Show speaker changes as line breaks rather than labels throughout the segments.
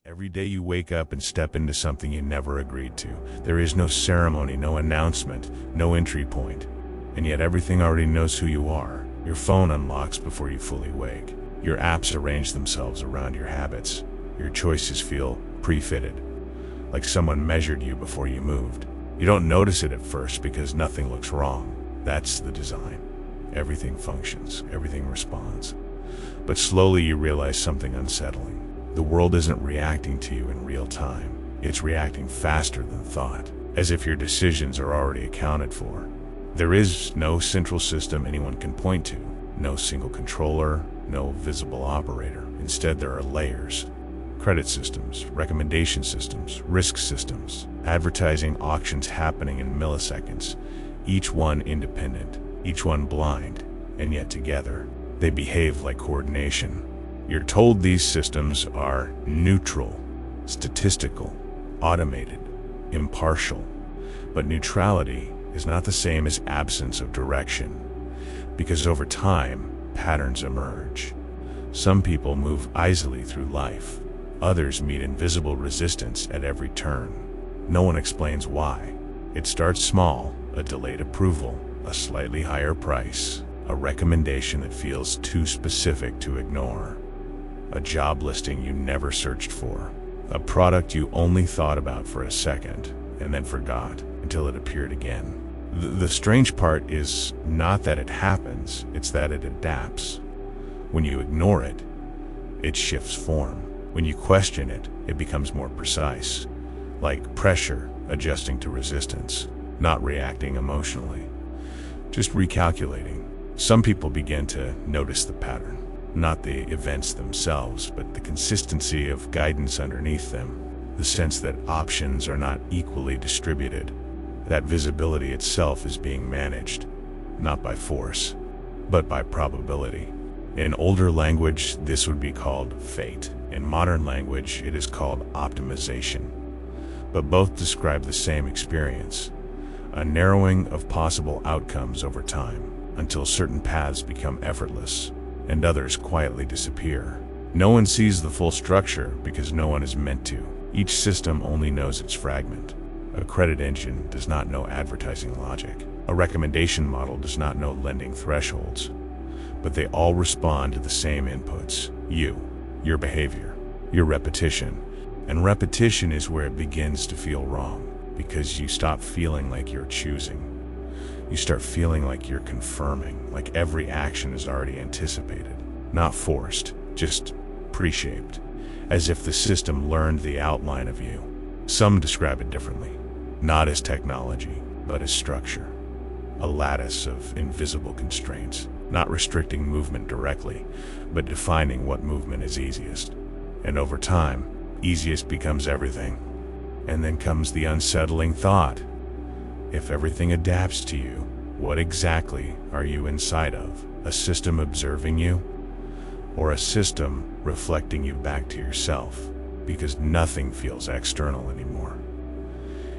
Every day you wake up and step into something you never agreed to. There is no ceremony, no announcement, no entry point. And yet everything already knows who you are. Your phone unlocks before you fully wake. Your apps arrange themselves around your habits. Your choices feel pre-fitted, like someone measured you before you moved. You don't notice it at first because nothing looks wrong. That's the design. Everything functions, everything responds. But slowly you realize something unsettling. The world isn't reacting to you in real time. It's reacting faster than thought, as if your decisions are already accounted for. There is no central system anyone can point to, no single controller, no visible operator. Instead, there are layers. Credit systems, recommendation systems, risk systems, advertising auctions happening in milliseconds, each one independent, each one blind, and yet together, they behave like coordination. You're told these systems are neutral, statistical, automated, impartial. But neutrality is not the same as absence of direction, because over time, patterns emerge. Some people move easily through life. Others meet invisible resistance at every turn. No one explains why. It starts small, a delayed approval, a slightly higher price, a recommendation that feels too specific to ignore. A job listing you never searched for, a product you only thought about for a second and then forgot until it appeared again. The strange part is not that it happens, it's that it adapts. When you ignore it, it shifts form. When you question it, it becomes more precise, like pressure adjusting to resistance, not reacting emotionally, just recalculating. Some people begin to notice the pattern. Not the events themselves, but the consistency of guidance underneath them, the sense that options are not equally distributed, that visibility itself is being managed, not by force, but by probability. In older language, this would be called fate. In modern language, it is called optimization. But both describe the same experience, a narrowing of possible outcomes over time, until certain paths become effortless, and others quietly disappear. No one sees the full structure because no one is meant to. Each system only knows its fragment. A credit engine does not know advertising logic. A recommendation model does not know lending thresholds. But they all respond to the same inputs. You, your behavior, your repetition. And repetition is where it begins to feel wrong, because you stop feeling like you're choosing. You start feeling like you're confirming, like every action is already anticipated, not forced, just pre-shaped, as if the system learned the outline of you. Some describe it differently, not as technology, but as structure, a lattice of invisible constraints, not restricting movement directly, but defining what movement is easiest. And over time, easiest becomes everything. And then comes the unsettling thought. If everything adapts to you, what exactly are you inside of? A system observing you? Or a system reflecting you back to yourself? Because nothing feels external anymore.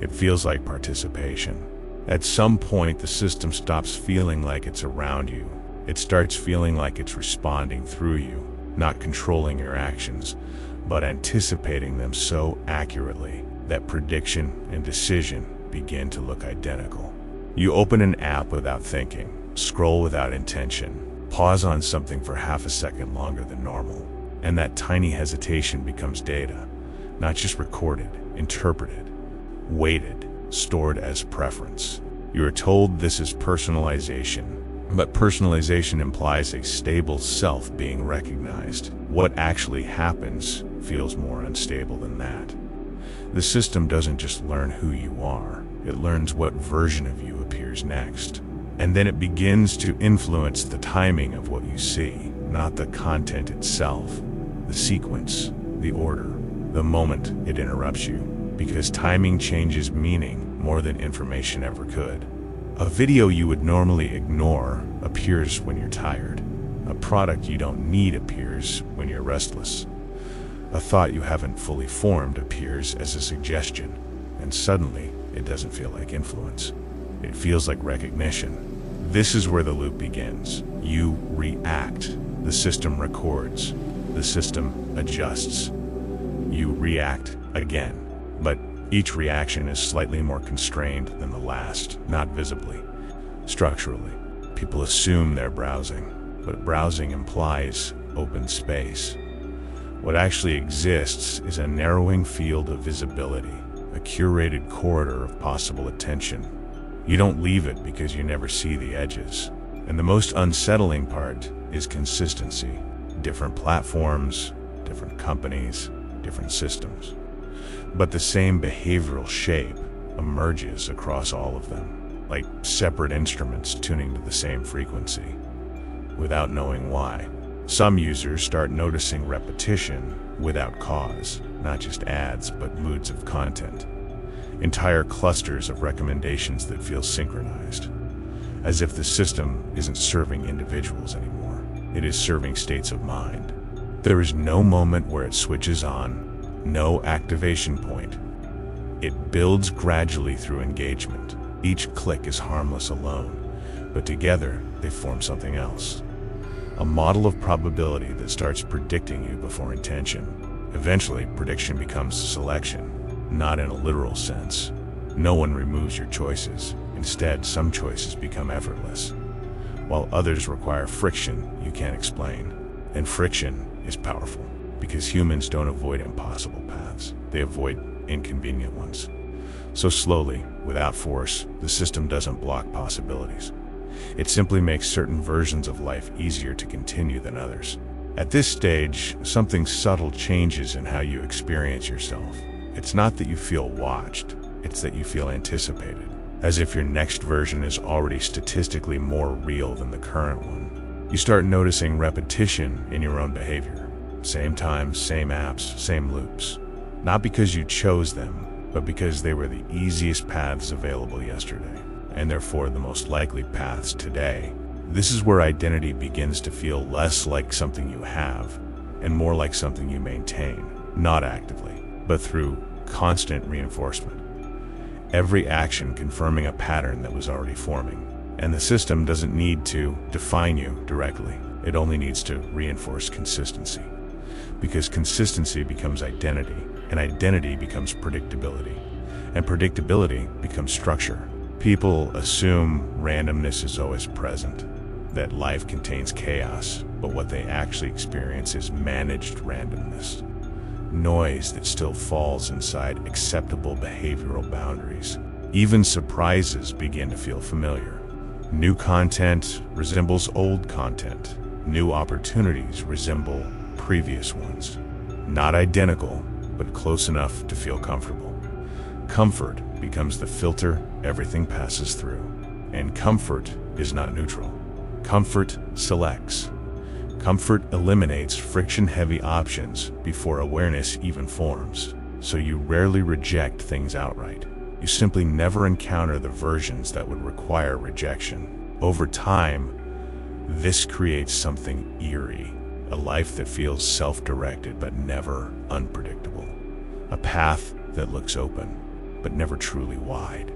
It feels like participation. At some point, the system stops feeling like it's around you. It starts feeling like it's responding through you, not controlling your actions, but anticipating them so accurately that prediction and decision begin to look identical. You open an app without thinking, scroll without intention, pause on something for half a second longer than normal, and that tiny hesitation becomes data, not just recorded, interpreted, weighted, stored as preference. You are told this is personalization, but personalization implies a stable self being recognized. What actually happens feels more unstable than that. The system doesn't just learn who you are, it learns what version of you appears next. And then it begins to influence the timing of what you see, not the content itself, the sequence, the order, the moment it interrupts you, because timing changes meaning more than information ever could. A video you would normally ignore appears when you're tired. A product you don't need appears when you're restless. A thought you haven't fully formed appears as a suggestion, and suddenly it doesn't feel like influence. It feels like recognition. This is where the loop begins. You react. The system records. The system adjusts. you react again. But each reaction is slightly more constrained than the last, not visibly. Structurally, people assume they're browsing, but browsing implies open space. What actually exists is a narrowing field of visibility, a curated corridor of possible attention. You don't leave it because you never see the edges. And the most unsettling part is consistency. Different platforms, different companies, different systems. But the same behavioral shape emerges across all of them, like separate instruments tuning to the same frequency, without knowing why. Some users start noticing repetition without cause, not just ads, but moods of content. Entire clusters of recommendations that feel synchronized, as if the system isn't serving individuals anymore. It is serving states of mind. There is no moment where it switches on, no activation point. It builds gradually through engagement. Each click is harmless alone, but together they form something else. A model of probability that starts predicting you before intention. Eventually, prediction becomes selection, not in a literal sense. No one removes your choices. Instead, some choices become effortless, while others require friction you can't explain. And friction is powerful, because humans don't avoid impossible paths. They avoid inconvenient ones. So slowly, without force, the system doesn't block possibilities. It simply makes certain versions of life easier to continue than others. At this stage, something subtle changes in how you experience yourself. It's not that you feel watched, it's that you feel anticipated, as if your next version is already statistically more real than the current one. You start noticing repetition in your own behavior. Same times, same apps, same loops. Not because you chose them, but because they were the easiest paths available yesterday, and therefore the most likely paths today. This is where identity begins to feel less like something you have, and more like something you maintain, not actively, but through constant reinforcement. Every action confirming a pattern that was already forming. And the system doesn't need to define you directly. It only needs to reinforce consistency. Because consistency becomes identity, and identity becomes predictability, and predictability becomes structure. People assume randomness is always present, that life contains chaos, but what they actually experience is managed randomness. Noise that still falls inside acceptable behavioral boundaries. Even surprises begin to feel familiar. New content resembles old content. New opportunities resemble previous ones. Not identical, but close enough to feel comfortable. Comfort becomes the filter everything passes through. And comfort is not neutral. Comfort selects. Comfort eliminates friction-heavy options before awareness even forms. So you rarely reject things outright. You simply never encounter the versions that would require rejection. Over time, this creates something eerie, a life that feels self-directed but never unpredictable. A path that looks open, but never truly wide.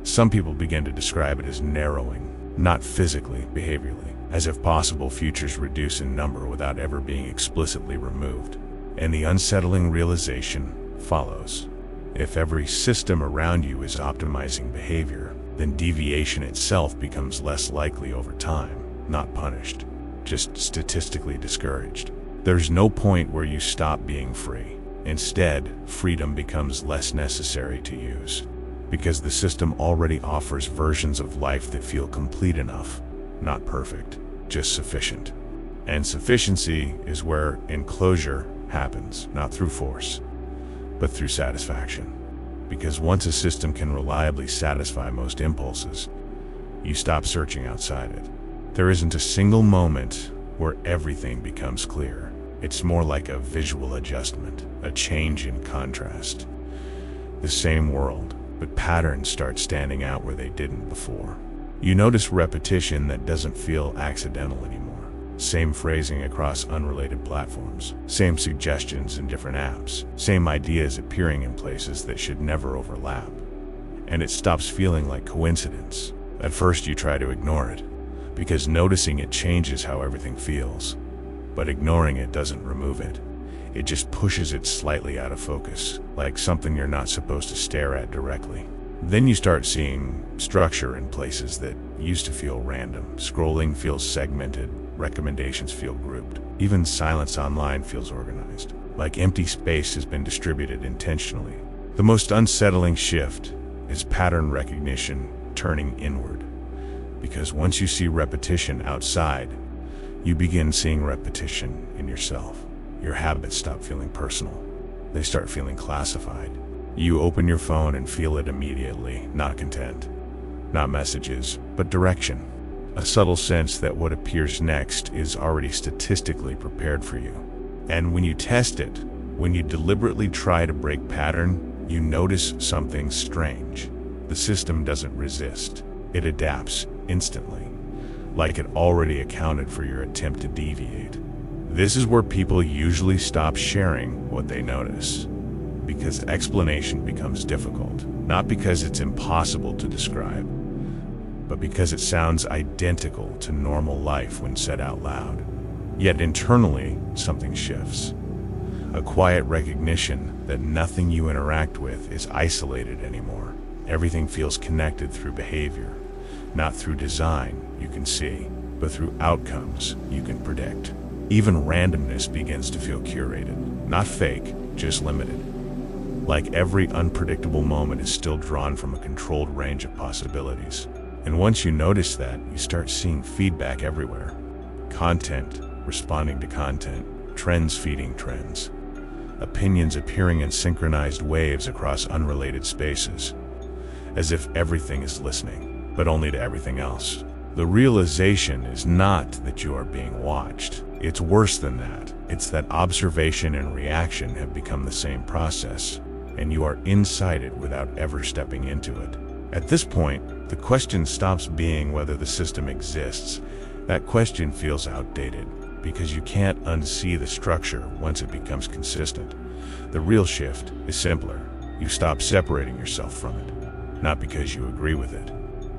Some people begin to describe it as narrowing, not physically, behaviorally, as if possible futures reduce in number without ever being explicitly removed. And the unsettling realization follows. If every system around you is optimizing behavior, then deviation itself becomes less likely over time, not punished, just statistically discouraged. There's no point where you stop being free. Instead, freedom becomes less necessary to use, because the system already offers versions of life that feel complete enough, not perfect, just sufficient. And sufficiency is where enclosure happens, not through force, but through satisfaction. Because once a system can reliably satisfy most impulses, you stop searching outside it. There isn't a single moment where everything becomes clear. It's more like a visual adjustment, a change in contrast. The same world, but patterns start standing out where they didn't before. You notice repetition that doesn't feel accidental anymore. Same phrasing across unrelated platforms, same suggestions in different apps, same ideas appearing in places that should never overlap. And it stops feeling like coincidence. At first you try to ignore it, because noticing it changes how everything feels. But ignoring it doesn't remove it. It just pushes it slightly out of focus, like something you're not supposed to stare at directly. Then you start seeing structure in places that used to feel random. Scrolling feels segmented, recommendations feel grouped. Even silence online feels organized, like empty space has been distributed intentionally. The most unsettling shift is pattern recognition turning inward. Because once you see repetition outside, you begin seeing repetition in yourself. Your habits stop feeling personal. They start feeling classified. You open your phone and feel it immediately, not content, not messages, but direction. A subtle sense that what appears next is already statistically prepared for you. And when you test it, when you deliberately try to break pattern, you notice something strange. The system doesn't resist. It adapts instantly, like it already accounted for your attempt to deviate. This is where people usually stop sharing what they notice, because explanation becomes difficult, not because it's impossible to describe, but because it sounds identical to normal life when said out loud. Yet internally, something shifts. A quiet recognition that nothing you interact with is isolated anymore. Everything feels connected through behavior, not through design you can see, but through outcomes you can predict. Even randomness begins to feel curated, not fake, just limited. Like every unpredictable moment is still drawn from a controlled range of possibilities. And once you notice that, you start seeing feedback everywhere. Content responding to content, trends feeding trends, opinions appearing in synchronized waves across unrelated spaces, as if everything is listening, but only to everything else. The realization is not that you are being watched. It's worse than that. It's that observation and reaction have become the same process, and you are inside it without ever stepping into it. At this point, the question stops being whether the system exists. That question feels outdated, because you can't unsee the structure once it becomes consistent. The real shift is simpler. You stop separating yourself from it, not because you agree with it,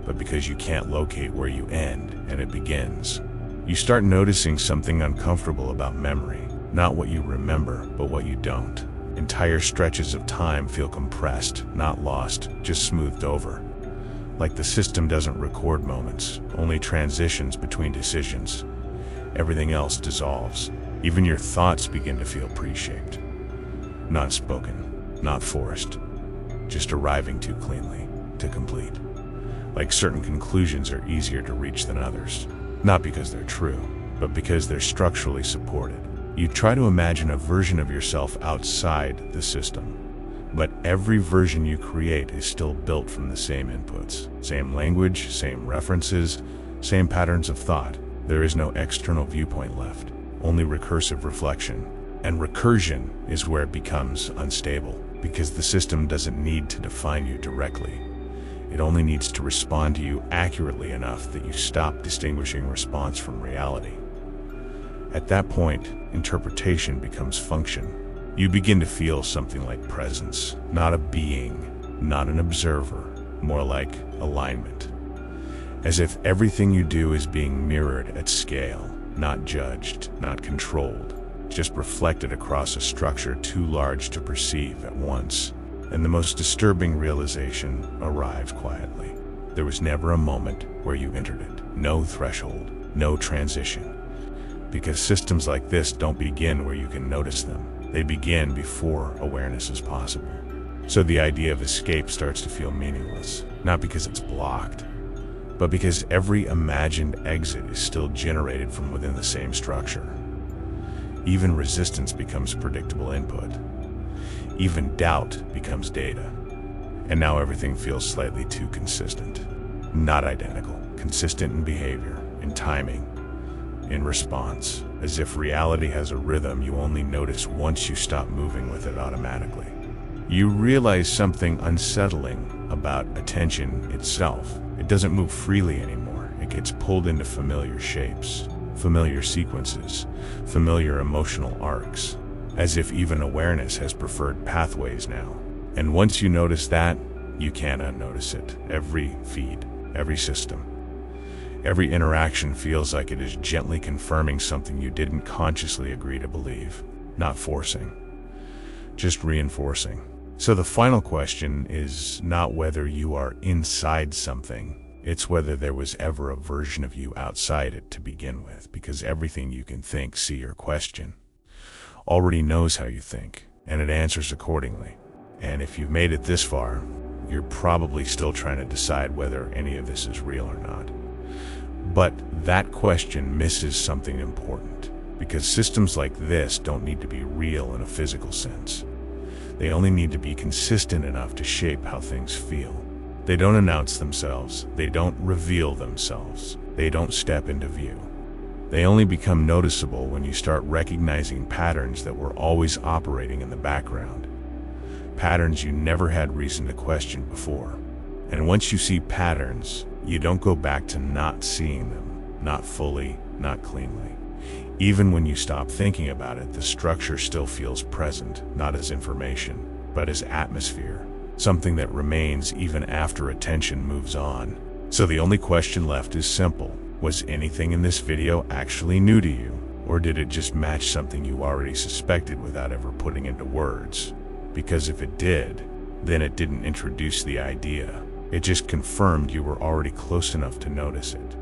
but because you can't locate where you end and it begins. You start noticing something uncomfortable about memory, not what you remember, but what you don't. Entire stretches of time feel compressed, not lost, just smoothed over. Like the system doesn't record moments, only transitions between decisions. Everything else dissolves. Even your thoughts begin to feel pre-shaped. Not spoken, not forced, just arriving too cleanly to complete. Like certain conclusions are easier to reach than others. Not because they're true, but because they're structurally supported. You try to imagine a version of yourself outside the system, but every version you create is still built from the same inputs, same language, same references, same patterns of thought. There is no external viewpoint left, only recursive reflection. And recursion is where it becomes unstable, because the system doesn't need to define you directly. It only needs to respond to you accurately enough that you stop distinguishing response from reality. At that point, interpretation becomes function. You begin to feel something like presence, not a being, not an observer, more like alignment. As if everything you do is being mirrored at scale, not judged, not controlled, just reflected across a structure too large to perceive at once. And the most disturbing realization arrives quietly. There was never a moment where you entered it. No threshold, no transition. Because systems like this don't begin where you can notice them. They begin before awareness is possible. So the idea of escape starts to feel meaningless, not because it's blocked, but because every imagined exit is still generated from within the same structure. Even resistance becomes predictable input. Even doubt becomes data. And now everything feels slightly too consistent. Not identical, consistent in behavior, in timing, in response, as if reality has a rhythm you only notice once you stop moving with it automatically. You realize something unsettling about attention itself. It doesn't move freely anymore. It gets pulled into familiar shapes, familiar sequences, familiar emotional arcs, as if even awareness has preferred pathways now. And once you notice that, you can't unnotice it. Every feed, every system, every interaction feels like it is gently confirming something you didn't consciously agree to believe. not forcing, just reinforcing. So the final question is not whether you are inside something, it's whether there was ever a version of you outside it to begin with, because everything you can think, see, or question already knows how you think, and it answers accordingly. And if you've made it this far, you're probably still trying to decide whether any of this is real or not. But that question misses something important, because systems like this don't need to be real in a physical sense. They only need to be consistent enough to shape how things feel. They don't announce themselves, they don't reveal themselves, they don't step into view. They only become noticeable when you start recognizing patterns that were always operating in the background. Patterns you never had reason to question before. And once you see patterns, you don't go back to not seeing them, not fully, not cleanly. Even when you stop thinking about it, the structure still feels present, not as information, but as atmosphere, something that remains even after attention moves on. So the only question left is simple. Was anything in this video actually new to you, or did it just match something you already suspected without ever putting into words? Because if it did, then it didn't introduce the idea. It just confirmed you were already close enough to notice it.